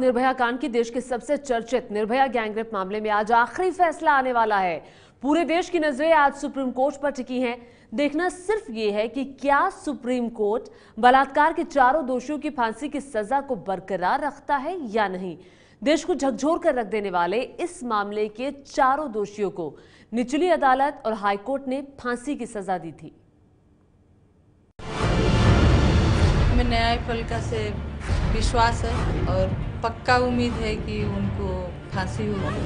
निर्भया कांड की देश के सबसे चर्चित निर्भया गैंगरेप मामले में आज आखिरी फैसला आने वाला है। पूरे देश की नजरें आज सुप्रीम कोर्ट पर टिकी हैं। देखना सिर्फ ये है कि क्या सुप्रीम कोर्ट बलात्कार के चारों दोषियों की फांसी की सजा को बरकरार रखता है या नहीं। देश को झकझोर कर रख देने वाले इस मामले के चारों दोषियों को निचली अदालत और हाईकोर्ट ने फांसी की सजा दी थी। हमें न्यायपालिका से विश्वास है और पक्का उम्मीद है कि उनको फांसी होगी।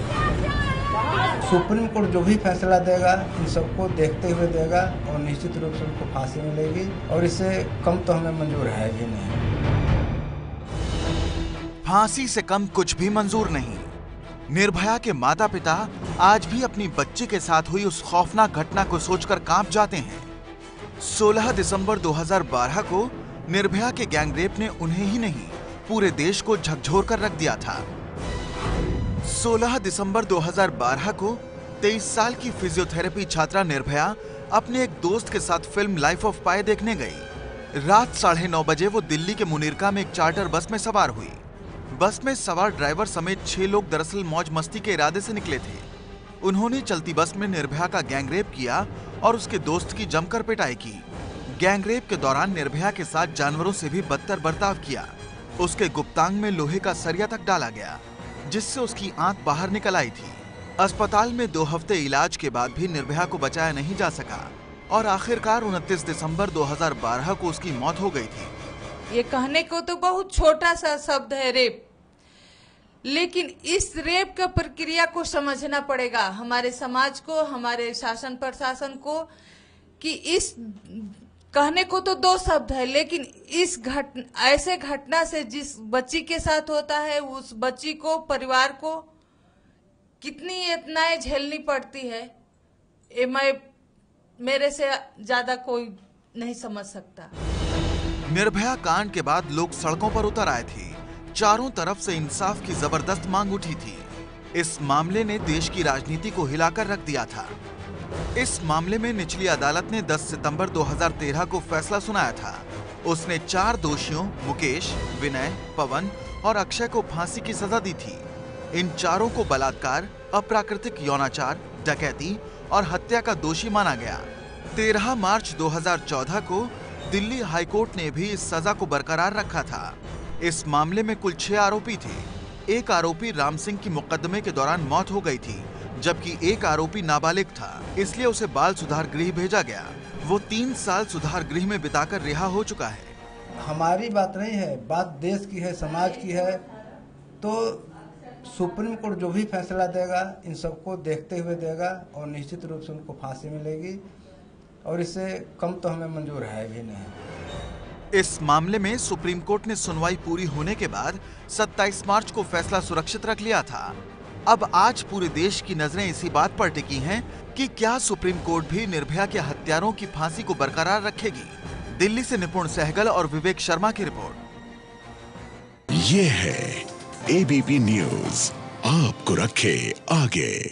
सुप्रीम कोर्ट जो भी फैसला देगा इन सबको देखते हुए देगा और निश्चित रूप से उनको फांसी मिलेगी और इससे कम तो हमें मंजूर है भी नहीं। फांसी से कम कुछ भी मंजूर नहीं। निर्भया के माता पिता आज भी अपनी बच्ची के साथ हुई उस खौफनाक घटना को सोचकर कांप जाते हैं। 16 दिसंबर 2012 को निर्भया के गैंगरेप ने उन्हें ही नहीं पूरे देश को झकझोर कर रख दिया था। 16 दिसंबर 2012 को 23 साल की फिजियोथेरेपी छात्रा निर्भया अपने एक दोस्त के साथ फिल्म लाइफ ऑफ पाई देखने गई। रात 9:30 बजे वो दिल्ली के मुनीरका में एक चार्टर बस में सवार हुई। बस में सवार ड्राइवर समेत 6 लोग दरअसल मौज मस्ती के इरादे से निकले थे। उन्होंने चलती बस में निर्भया का गैंगरेप किया और उसके दोस्त की जमकर पिटाई की। गैंगरेप के दौरान निर्भया के साथ जानवरों से भी बदतर बर्ताव किया। उसके गुप्तांग में लोहे का सरिया तक डाला गया, जिससे उसकी आंख बाहर निकल आई थी। अस्पताल में 2 हफ्ते इलाज के बाद भी निर्भया को बचाया नहीं जा सका और आखिरकार 29 दिसंबर 2012 को उसकी मौत हो गई थी। ये कहने को तो बहुत छोटा सा शब्द है रेप, लेकिन इस रेप का प्रक्रिया को समझना पड़ेगा हमारे समाज को, हमारे शासन प्रशासन को, कि इस कहने को तो 2 शब्द है, लेकिन इस ऐसे घटना से जिस बच्ची के साथ होता है उस बच्ची को, परिवार को कितनी यातनाएं झेलनी पड़ती है, ये मेरे से ज्यादा कोई नहीं समझ सकता। निर्भया कांड के बाद लोग सड़कों पर उतर आए थे। चारों तरफ से इंसाफ की जबरदस्त मांग उठी थी। इस मामले ने देश की राजनीति को हिलाकर रख दिया था। इस मामले में निचली अदालत ने 10 सितंबर 2013 को फैसला सुनाया था। उसने 4 दोषियों मुकेश, विनय, पवन और अक्षय को फांसी की सजा दी थी। इन चारों को बलात्कार, अप्राकृतिक यौनाचार, डकैती और हत्या का दोषी माना गया। 13 मार्च 2014 को दिल्ली हाईकोर्ट ने भी इस सजा को बरकरार रखा था। इस मामले में कुल 6 आरोपी थे। एक आरोपी राम सिंह की मुकदमे के दौरान मौत हो गई थी, जबकि एक आरोपी नाबालिग था, इसलिए उसे बाल सुधार गृह भेजा गया। वो 3 साल सुधार गृह में बिताकर रिहा हो चुका है। हमारी बात नहीं है, बात देश की है, समाज की है। तो सुप्रीम कोर्ट जो भी फैसला देगा इन सबको देखते हुए देगा और निश्चित रूप से उनको फांसी मिलेगी और इससे कम तो हमें मंजूर है भी नहीं। इस मामले में सुप्रीम कोर्ट ने सुनवाई पूरी होने के बाद 27 मार्च को फैसला सुरक्षित रख लिया था। अब आज पूरे देश की नजरें इसी बात पर टिकी हैं कि क्या सुप्रीम कोर्ट भी निर्भया के हत्यारों की फांसी को बरकरार रखेगी। दिल्ली से निपुण सहगल और विवेक शर्मा की रिपोर्ट। ये है एबीपी न्यूज, आपको रखे आगे।